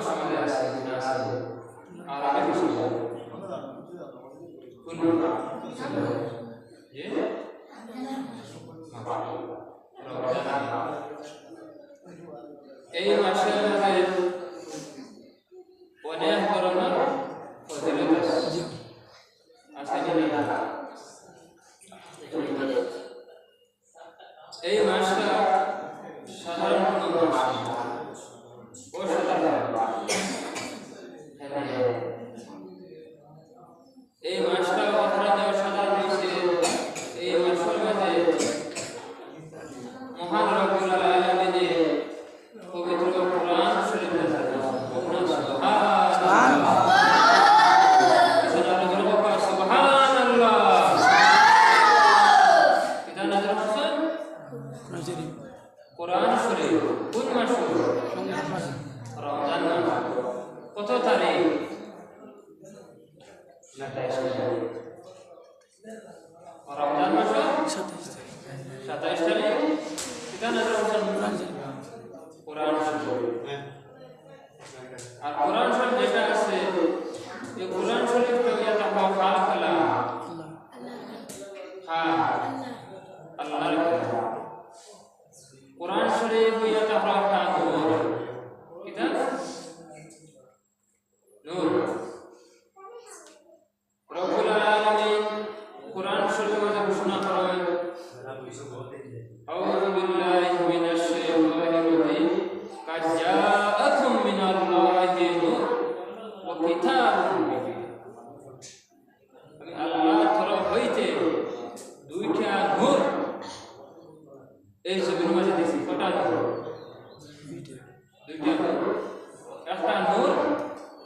সমাজে আছে না আছে আর আগে বেশি কোন যে এই মাসে অনেক ধরনের ফজিলত আছে এই মাসটা সাধারণ কোনো মাস এই মাসটা অপরাধ সাধারণ হয়েছে এই মাসের মাঝে মহান রব্বুল আলামিনের পবিত্র কোরআন শরীফ নাযিল হয়েছে। সুবহানাল্লাহ সুবহানাল্লাহ। এটা নাযিল হয়েছে কোরআন শরীফ কোন মাসে? রমজান মাস। কত তারিখ? 27 রমজান মাস 27 তারিখ এটা নাযিল হয়েছে কোরআন শরীফ। আর কোরআন শরীফ যেটা আছে এই কোরআন শরীফ তো এটা খালকালা আল্লাহর কালাম। কোরআন শরীফ এটা নূর কিতাব নূর। রব্বুল আলামিন কোরআন শরীফে ঘোষণা করেন আউযু বিল্লাহি মিনাশ শাইতানির রাজিম কাদ জাআকুম মিনাল্লাহি নূর ওয়া কিতাবুম মুবিন। আমি আল্লাহর তরফ হইতে দুইটা নূর এই জমিনের মাঝে দিয়েছি। কটা নূর? দুইটা নূর। একটা নূর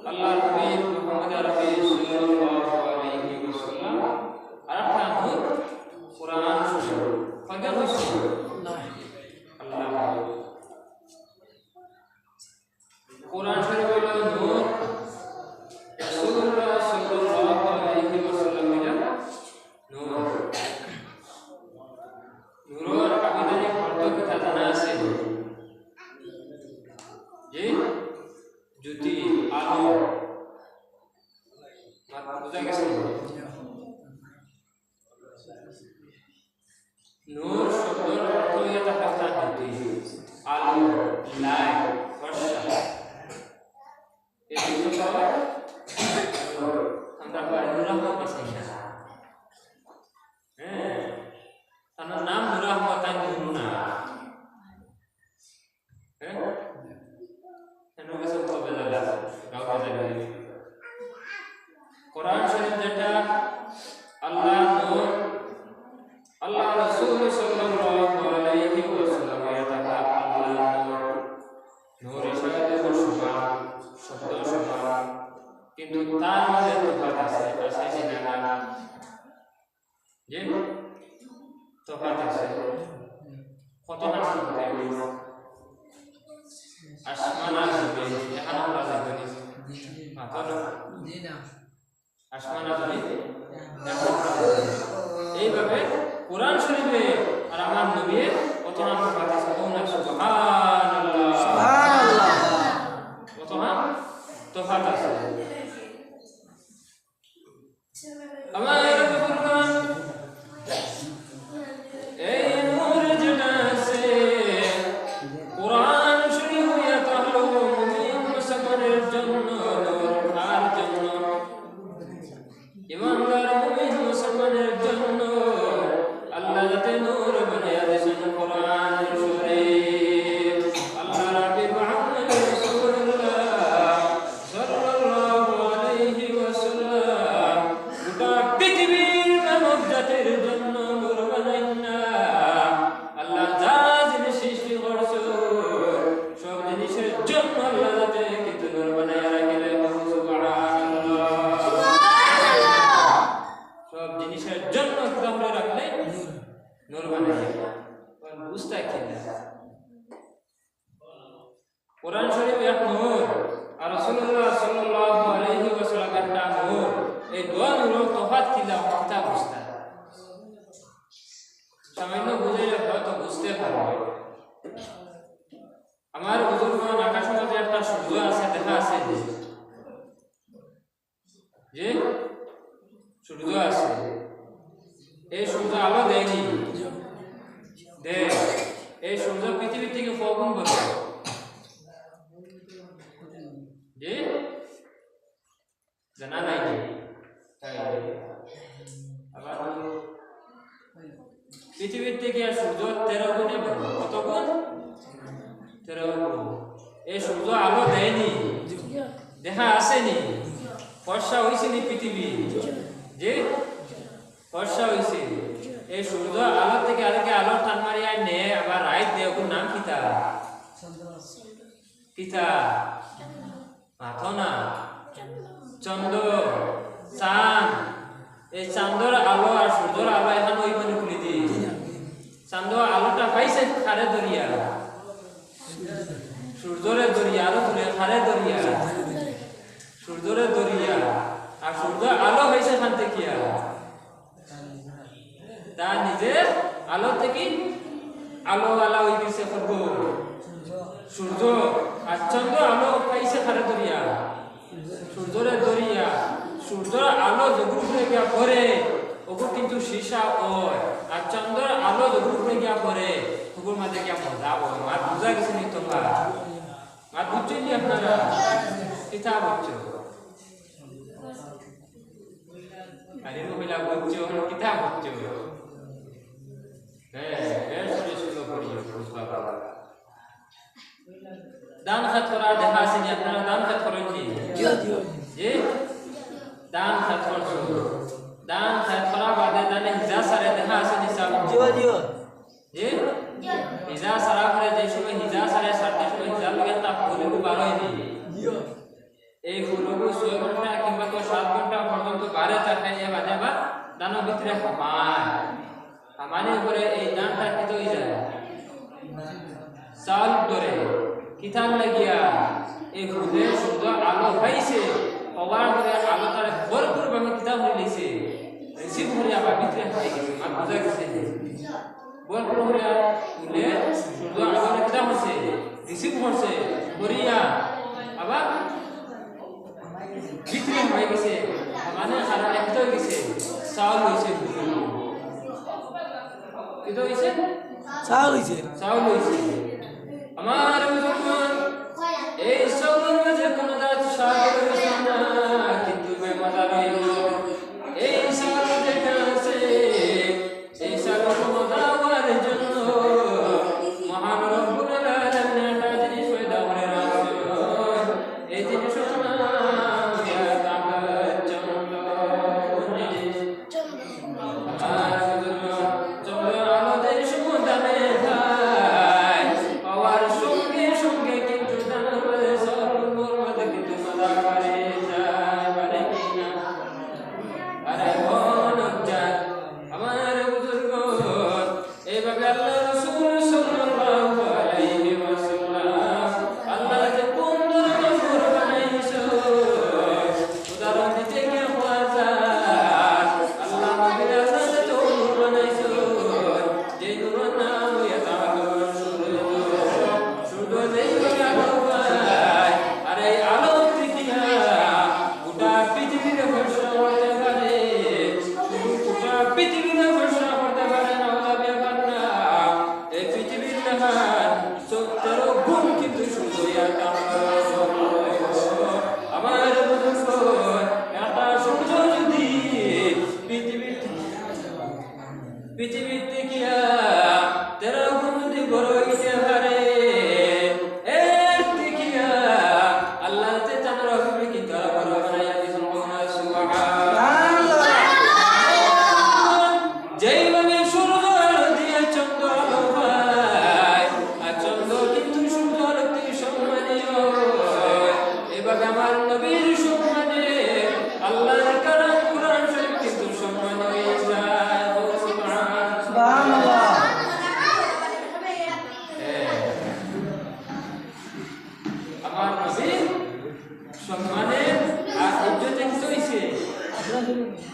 আল্লাহর নবী মুহাম্মদ আরবি সাল্লাল্লাহু আলাইহি ওয়াসাল্লাম, আর একটা নূর কোরআন শরীফ। কয়টা হইছে? আল্লাহ কোরআন শরীফ হলো নূর। রাসূলুল্লাহ সাল্লাল্লাহু আলাইহি ওয়াসাল্লাম এটা নূর। নূরের আবিধানিক অর্থ কি তা জানা আছে? যে জ্যোতি আলো বুঝা গেছে? নূর শব্দের অর্থ এটা কথা জ্যোতি আলো লাইট বর্ষা। এই দুটো আমরা নূর আহমদ পাচ্ছি না। তার নাম নূর আহমদ, তাই নূর না। কোরআন শরীফ যেটা আল্লাহ নূর, আল্লাহ রাসূল সাল্লাল্লাহু আলাইহি ওয়াসাল্লাম এটা আল্লাহ নূর। নূর হিসেবে সমান, শব্দ সমান, কিন্তু তার মধ্যে তফাৎ আছে। আছে না? যে তফাৎ আছে। কত নাম আছে? আসমান আর জমিন। এখন আমরা জানি মাত্র আসমান আর জমিন। এইভাবে কোরআন শরীফে আর আমার নবীর কত নাম তফাৎ আছে? সুবহানাল্লাহ সুবহানাল্লাহ। কত নাম তফাৎ আছে? আমার কোরআন এই নূর যেটা আছে কোরআন শরীফ এটা হলো মুমিন মুসলমানের জন্য নূর, আর জন্য ইমানদার মুমিন মুসলমানের জন্য আল্লাহ যাতে নূর বানায়া দিয়েছেন কোরআন শরীফ। আল্লাহ রাব্বি মুহাম্মদ রাসূলুল্লাহ সাল্লাল্লাহু আলাইহি ওয়াসাল্লাম গোটা পৃথিবীর মানব জাতির জন্য নূর বানাইন না। আল্লাহ যা জিনিস সৃষ্টি করছে সব জিনিসের জন্য আল্লাহ যাতে কিন্তু নূর বানায়া রাখে। আছে দেখা আছে যে সূর্য আছে এই সূর্য আলো দেয়নি দে এই সূর্য পৃথিবী থেকে কখন বড় যে জানা নাই আবার পৃথিবীর থেকে সূর্য 13 গুণে বড় কত গুণ 13 গুণ এই সূর্য আলো দেয়নি দেখা আসেনি ফর্সা হয়েছেনি পৃথিবী যে ফর্সা হয়েছে এই সূর্য আলো থেকে আলোকে আলো টান মারিয়া নে আবার রাইত দে ওর নাম কিতা কিতা মাথো না চন্দ্র চাঁদ এই চাঁদর আলো আর সূর্যর আলো এখন ওই মানে খুলে দি চাঁদ আলোটা পাইছে খারে দরিয়া সূর্যরে দরিয়া আলো তুলে খারে দরিয়া সূর্যরে দরিয়া আর সূর্য আলো হয়েছে খান থেকে তা নিজের আলো থেকে আলো আলা হয়ে গেছে করবো সূর্য আর চন্দ্র আলো পাইছে খারে দরিয়া সূর্যরে দরিয়া সূর্যর আলো যগুর উপরে গিয়া পড়ে ওগুর কিন্তু সীসা হয় আর চন্দ্রের আলো যগুর উপরে গিয়া পড়ে ওগুর মাঝে গিয়া মজা হয় মার বুঝা গেছে নি তোমরা মার বুঝছেন নি আপনারা কিতা বুঝছো আরে মহিলা বুঝছো কিতা বুঝছো হ্যাঁ শুনে শুনে পড়িও বুঝবা বাবা দান খাত করা দেখা আছে নি আপনারা দান খাত করেন নি জি দান খাত করছো দান খাত করা বাদে দানে হিজা সারে দেখা আছে নি সব জিও জি হিজা সারা করে যে সময় হিজা সারে সারতে সময় হিজা লগে তা ফুলগু বারোয়নি এই ফুলগু 6 ঘন্টা কিংবা 7 ঘন্টা পর্যন্ত বারে থাকে এ বাদে বা দানের ভিতরে হামানি করে এই দানটা কিতো হই যায় সাল ধরে কিতান লাগিয়া এই ফুলে শুদ্ধ আলো পাইছে হওয়ার পরে আলো তার ভরপুর ভাবে কিতাব হয়ে লিছে রিসিভ হয়ে আবার ভিতরে হয়ে গেছে আর বোঝা গেছে ভরপুর হয়ে ফুলে শুদ্ধ আলো কিতাব হচ্ছে রিসিভ করছে করিয়া আবার ভিতরে হয়ে গেছে মানে সারা একটা হয়ে গেছে চাউল হয়েছে কিতো হয়েছে চাউল হয়েছে আমার মুসলমান এই সবর মাঝে কোন দাঁত সাগর না কিন্তু মে মজা রইল এই সাগর যেটা আছে এই সাগর মজা হওয়ার জন্য মহান রব্বুল আলামিন একটা জিনিস পয়দা করে রাখছে এই জিনিস না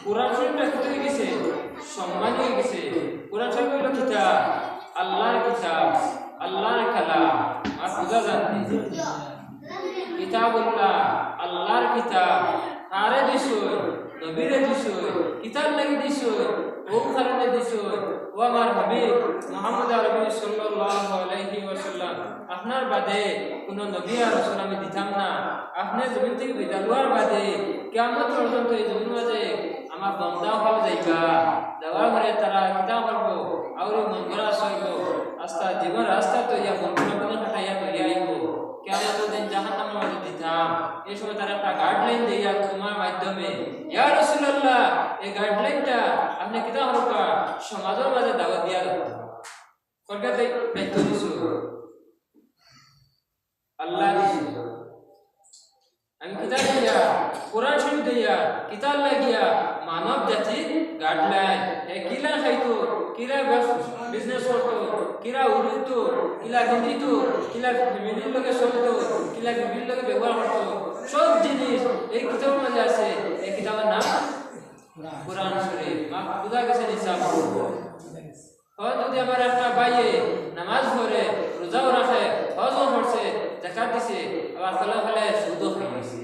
কোরআন শরীফটা কি হয়ে গেছে সম্মান হয়ে গেছে কোরআন শরীফ হলো কিতাব আল্লাহর কালাম আর বুঝা জানতে কিতাবুল্লাহ আল্লাহর কিতাব আরে দিছুই নবীরে দিছুই কিতাব লাগি দিছুই ও কারণে দিছুই ও আমার হাবিব মুহাম্মদ আরবি সাল্লাল্লাহু আলাইহি ওয়াসাল্লাম আপনার বাদে কোন নবী আর রাসূল আমি দিতাম না আপনি জমিন থেকে বিদায় হওয়ার বাদে কিয়ামত পর্যন্ত এই জমিন মাঝে আমার বান্দা হল যাইবা দেওয়া ঘরে তারা কিতাব করবো আউরি মন করা সইব আস্তা জীবন রাস্তা তো ইয়া বন্ধুরা কোনো হাঁটাইয়া তৈরি আইব কিয়ামত দিন জাহান্নামের মধ্যে দিতাম এই সময় তারা একটা গাইডলাইন দিয়া তোমার মাধ্যমে ইয়া রাসূলুল্লাহ এই গাইডলাইনটা আপনি কিতাব করবা সমাজের মাঝে দাওয়াত দিয়া কলকাতা দায়িত্ব দিছো আল্লাহ দিছো আমি কিতাব দিয়া কোরআন শরীফ দিয়া কিতাব লাগিয়া মানব জাতির গাইডলাইন এ কিলা খাইতো কিলা বিজনেস করতো কিলা উড়িতো কিলা হিন্দিতো কিলা ফ্যামিলির লগে চলতো কিলা ফ্যামিলির লগে ব্যবহার করতো সব জিনিস এই কিতাবের মধ্যে আছে এই কিতাবের নাম কোরআন শরীফ মা বুঝা গেছে হিসাব হয়তো যদি আমার একটা বাইয়ে নামাজ পড়ে রোজাও রাখে হজও করছে যাকাত দিছে আবার ফলে ফলে সুদও খাইছে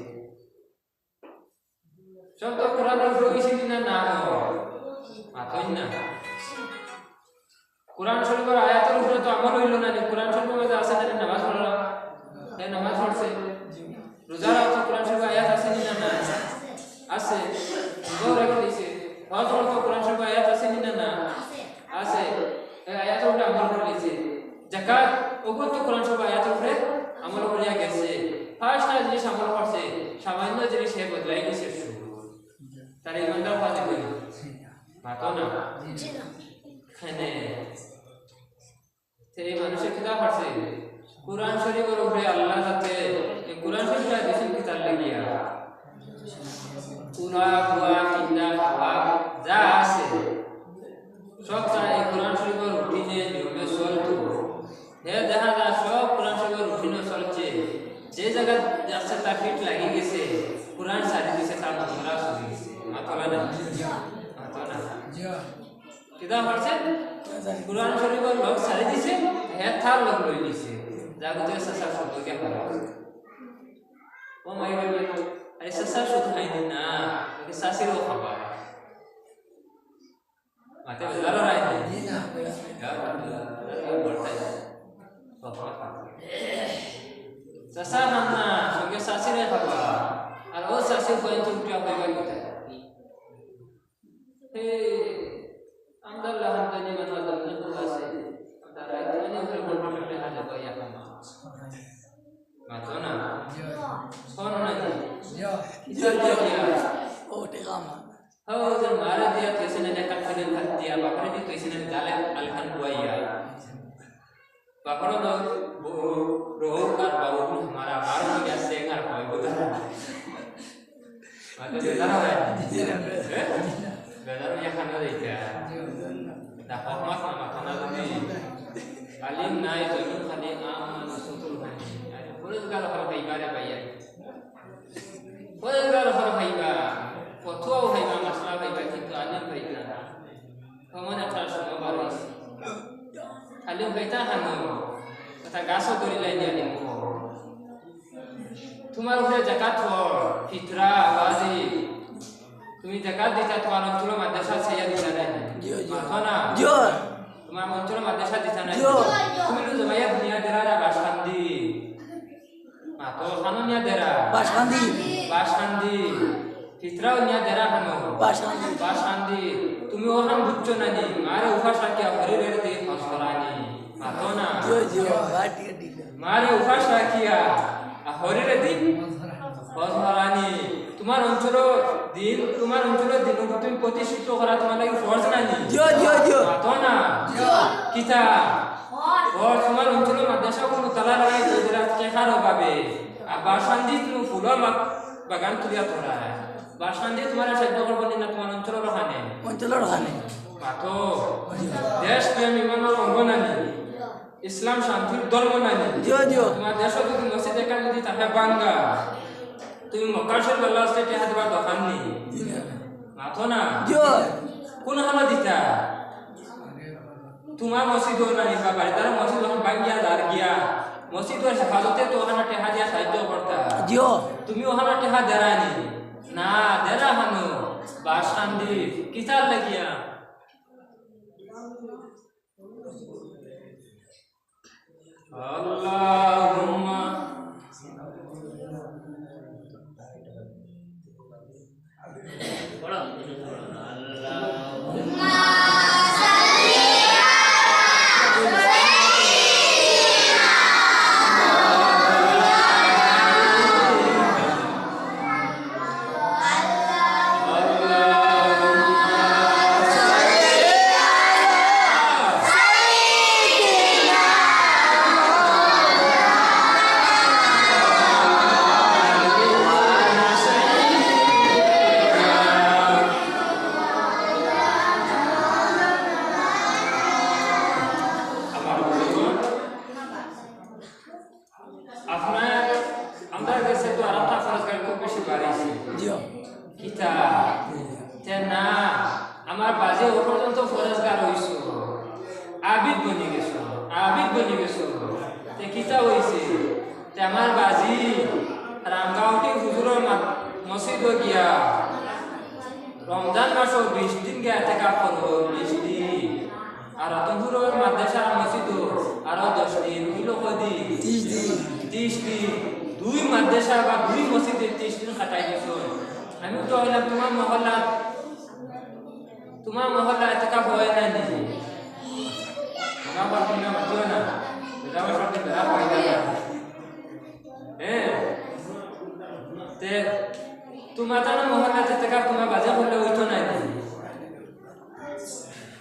সব তো কোরআনের উপর গেছে না না মাতই না কোরআন শরীফের আয়াতের উপরে তো আমল হইল না কোরআন শরীফের মধ্যে আছে না নামাজ পড়লাম এই নামাজ পড়ছে রোজা রাখছে কোরআন শরীফের আয়াত আছে না না আছে রোজা রেখে দিয়েছে হজ করতে কোরআন শরীফের আয়াত আছে না না আছে এই আয়াতের উপরে আমল করে দিয়েছে যাকাত ওগুলো তো কোরআন শরীফের আয়াতের উপরে আমল করিয়া গেছে ফার্স্ট জিনিস আমল করছে সামান্য জিনিস সে বদলাই গেছে তার ইমানদার পাওয়া যাবে মাতো না খানে সেই মানুষের কিতাব পড়ছে কোরআন শরীফের উপরে আল্লাহ যাতে এই কোরআন শরীফটা দেশের কিতাব লাগিয়া পুরা বুয়া কিন্না খাওয়া যা আছে সব তার এই কোরআন শরীফের রুটিনে নিয়মে চলতো হে দেখা যায় সব কোরআন শরীফের রুটিনে চলছে যে জায়গা যাচ্ছে তার ফিট লাগি গেছে কোরআন সারি দিছে তার মনরা শুনে গেছে মাতলা না মাতলা কিতাব পড়ছে কোরআন শরীফের লোক সারি দিছে হে থার লোক লই দিছে জাগতে সাসা শব্দ কে পারে ও মাইরে আরে সাসা শব্দ নাই না ওকে সাসিরও খাবার মাতে বলার রাই না সাসা নামনা সঙ্গে সাসিরে খাবার আর ও সাসির পয়েন্ট উঠিয়া হইবা কোথায় হে আমদাল্লাহ হামদানি মানওয়াজাল নবুল আছে তারা মানে উপরে বলতে হাজার কইয়া কামা মাতো না শোন না কিতাব দিয়া ও টেকামা হাও যে মারা দিয়া তেসনে দেখা করে ভাত দিয়া বাকরে দি তেসনে গালে আলখান বুয়াইয়া বাকরো ন রোহ কার বাবু हमारा बार हो गया से घर कोई बोला माते बेदार है बेदार ये खाना देखा दा हकमत ना खाना दे alim naik itu kali aman sutul kali boleh juga orang haiba ada bayar boleh juga orang haiba foto haiba masalah haiba kita alim haiba kamu nak terus baris alim haiba hanu kata gaso duri lain alim ko তোমার উপরে যাকাত হল ফিতরা গাজি তুমি যাকাত দিতা তোমার অঞ্চল মাদ্রাসা ছেয়া দিতা না মাথা না তোমার অঞ্চল মাদ্রাসা দিতা না তুমি তো জমাইয়া দুনিয়া দেরা বাসখান্দি মাতো খানুনিয়া দেরা বাসখান্দি ফিতরাও নিয়া দেরা খানো বাসখান্দি তুমি ওখান বুঝছো না নি মারে উফাস রাখিয়া হরিরের দিকে খস করানি মাতো না মারে উফাস রাখিয়া হরিরে দিন ফজরানি তোমার অঞ্চল দিন তুমি প্রতিষ্ঠিত করা তোমার লাগি ফরজ না নি মাতো না কিতা और তোমার অঞ্চল মাদ্রাসা কোন তালা লাগাই দিরা কেখারো পাবে আর বাসন্দি তুমি ফুল বাগান তুলিয়া তোরা বাসন্দি তোমার সাহায্য করব না তোমার অঞ্চল রখানে মাতো দেশ প্রেম ইমানের অঙ্গ নানি ইসলাম শান্তির ধর্ম নানি তোমার দেশ যদি মসজিদ একা যদি তাহে বাঙ্গা তুমি মক্কা শরীফ আল্লাহ স্টেটে হাতবা দোকাননি মাথো না কোন হালা দিতা তোমার মসজিদ নানি বাবা তার মসজিদ যখন বাঙ্গিয়া দাঁড় গিয়া মসজিদের হেফাজতে তো ওখানে টেহা দিয়া সাহায্য করতা জিও তুমি ওখানে টেহা দেরানি না দেরা হানো বাস কান্দি কিতার লাগিয়া আল্লাহুম্মা জিও কিতা তেনা আমার বাজে ও পর্যন্ত ফরজগার হইছো আবিদ বনি গেছো তে কিতা হইছে তে আমার বাজি রামগাঁওটি হুজুরের মসজিদ গিয়া রমজান মাস 20 দিন গিয়া থেকে করবো 20 দিন আর রতনপুরের মাদ্রাসার মসজিদ আরো 10 দিন হইলো কদি 30 দিন দুই মাদ্রাসা বা দুই মসজিদে 30 দিন কাটাই দিছো আমি তো হইলাম তোমার মহল্লা এতকা ভয় নাই নি আমার তুমি মাতিও না আমার সাথে বেড়া পয়দা তে তোমার জানা মহল্লা এতকা তোমার বাজে বললে হইতো নাই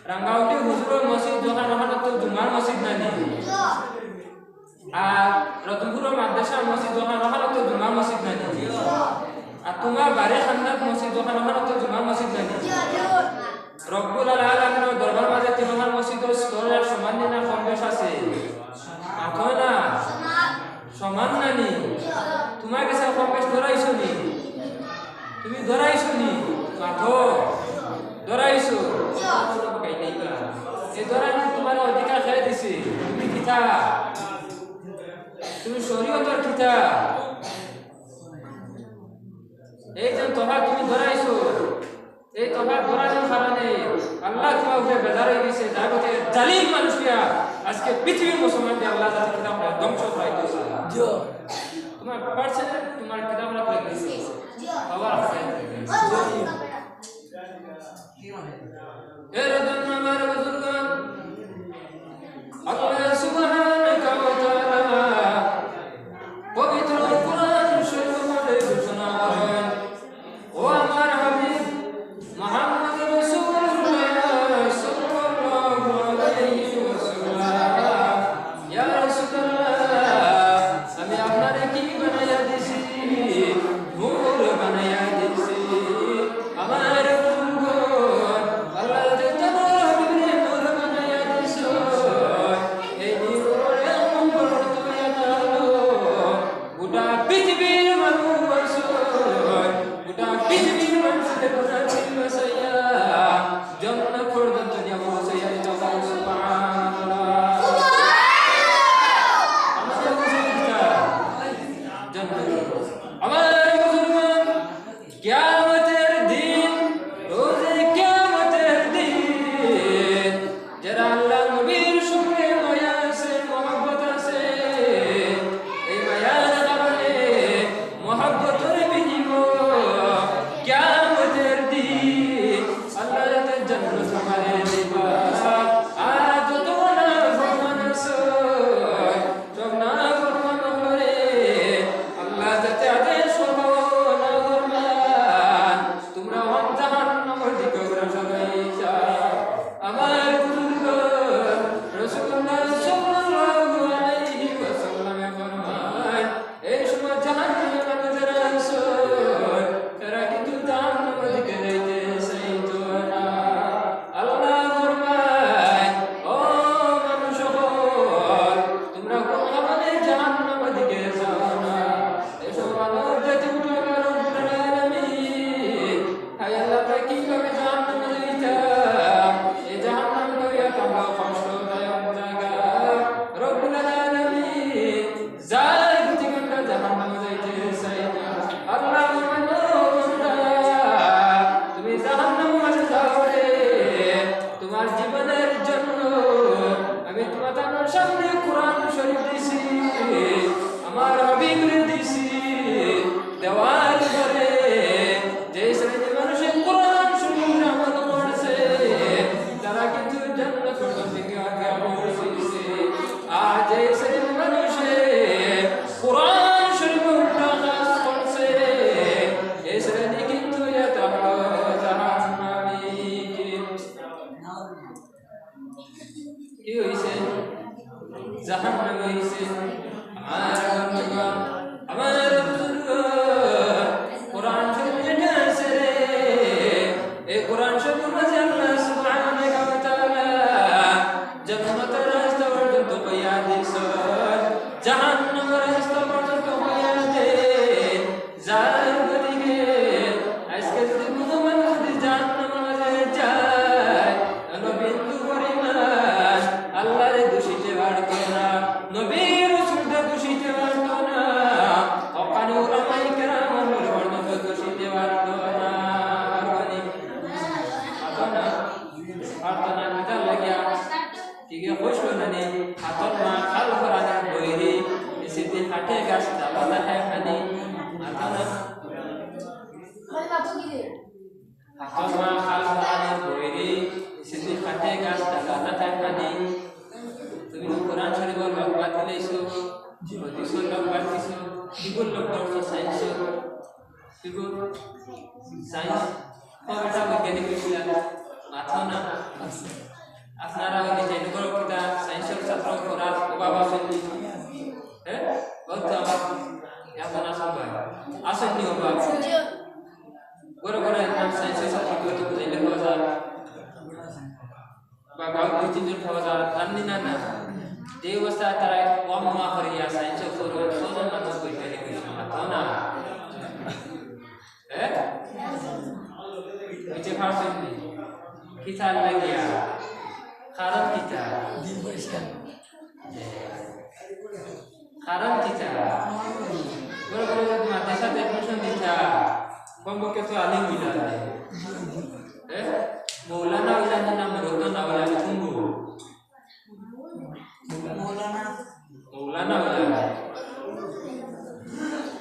রাঙ্গাউটি হুজুরের মসজিদ যখন ওখানে তো জুমার মসজিদ নাই আর রতনপুরের মাদ্রাসার মসজিদ যখন ওখানে তো জুমার মসজিদ নাই আর তোমার বাড়ি খান্দার মসজিদ যখন ওখানে তো জুমার মসজিদ নাই রব্বুল আলামিনের দরবার মাঝে তিনবার মসজিদের স্তরের সমান না কম বেশ আছে আথয় না সমান নানি তোমার কাছে কম বেশ ধরাইছো নি তুমি ধরাইছো নি আথো ধরাইছো এই ধরানি তোমার অধিকার খেলে দিছে তুমি কিতা তুমি শরীয়তের কিতা এই যে তোমরা তুমি ধরাইছো এই তোমরা ধরানোর কারণে আল্লাহ তোমার উপরে বেজার হয়ে গেছে যার মধ্যে জালিম মানুষরা আজকে পৃথিবীর মুসলমানদের আল্লাহ জাতি কিতাব ধ্বংস করাই দিয়েছে তোমার পারছে না তোমার কিতাব রাখলে গেছে বাবার আছে এর জন্য আমার বুজুর্গগণ আল্লাহ সুবহানাহু ওয়া তাআলা পবিত্র কোরআন শরীফে ঘোষণা করেন ও আমার হাবিব মুহাম্মদ রাসূলুল্লাহ সাল্লাল্লাহু আলাইহি ওয়াসাল্লাম ইয়া রাসূলুল্লাহ আমি আপনারে কি বানাইয়া দিছি কি হইছে জাহান্নাম হইছে আমার বন্ধুগণ আমার বুজুর্গ কোরআন শরীফ যেটা আছে রে এই কোরআন শরীফ মাঝে আল্লাহ সুবহানাহু ওয়া তাআলা জান্নাতের রাস্তা পর্যন্ত কইয়া দিয়েছে জাহান্নামের রাস্তা পর্যন্ত কইয়া দে যার দিকে আজকে যদি কোনো মানুষ যদি জাহান্নামের মাঝে যায় বিন্দু পরিমাণ আল্লাহর দোষিতে পারতো না নবীর রাসূলকে দোষিতে পারতো না ওখানে উলামায়ে কেরামের বর্ণিত দোষিতে পারতো না পারতো না কিতা লাগিয়া ঠিক কষ্ট না নে হাতত মা খাল করানে বইরে সিদ্ধি হাটে গাছ ডালা লাহে খানি হাতত মা খাল করানে বইরে সিদ্ধি হাটে গাছ ডালা লাহে খানি তুমি কোরআন শরীফের লম্বাত দিলেছো হাদিসের লম্বাত দিছো কিগুল লম্বাত সায়েন্স কিগুল সায়েন্স কয়টা বৈজ্ঞানিক বিষয় মাথা না আপনারা ওই যে নগর কিতা সায়েন্সের ছাত্র করার অভাব আছে হ্যাঁ বহুত এখন আসেননি অভাব বড় বড় সায়েন্সের ছাত্র করতে বুঝাইলে হওয়া যায় বা গাঁও দুই তিনজন খাওয়া যায় জানি না না এই অবস্থায় তারা কম মা করিয়া সায়েন্সের করবে ছজন মানুষ বৈজ্ঞানিক বিষয় মাথা না হ্যাঁ বুঝতে পারছেন কিতা লাগিয়া কারণ কিতা কারণ কিতা বড় বড় মাদ্রাসা এডমিশন দিতা কমপক্ষে তো আলিম হইলা মৌলানা হইলা না মরদানা হইলা তুমি মৌলানা হইলা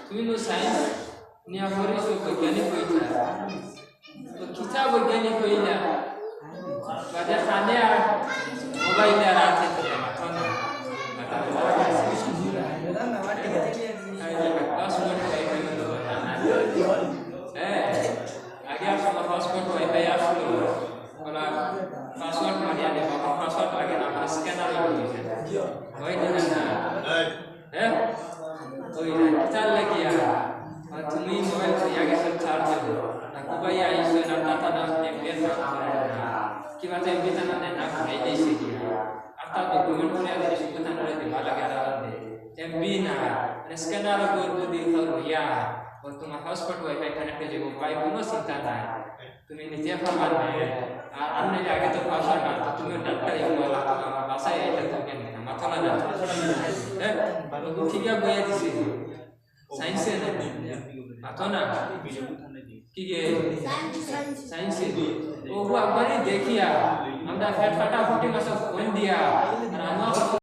তুমি নো সায়েন্স নিয়া পড়িছো বৈজ্ঞানিক হইতা তো কিতা বৈজ্ঞানিক হইলা বাদে খানে আর মোবাইলে আর আছে আগে আসলো পাসপোর্ট ওয়াইফাই আসলো ওরা পাসওয়ার্ড মারিয়া দেবো পাসওয়ার্ড লাগে না আপনার স্ক্যানার ওই না হ্যাঁ ওই চাল লাগিয়া তুমি মোবাইল আগে সব চার্জ দেবো না কুবাই আইসো না টাটা না এমবিএস না কিবা তো এমবি না না খাই দিয়েছে কি আর তা ডকুমেন্ট করে আর কিছু কথা না দিবা লাগে আর দে এমবি না স্ক্যানার করে দি খাওয়া और तुम हॉटस्पॉट वाईफाई कनेक्ट हो भाई कोनो चिंता নাই তুমি নিজে পারবে আর আপনি আগে তো পাসওয়ার্ড না তুমি ডাক্তার বলা আমার বাসায় এটা তো কেন মাথা না হ্যাঁ ভালো ঠিক আছে বইয়া দিছি সায়েন্সে না মাথা না কি গে সায়েন্সে ও আপনি দেখিয়া আমরা ফ্যাট ফাটা ফুটি মাছ কোন দিয়া আর আমরা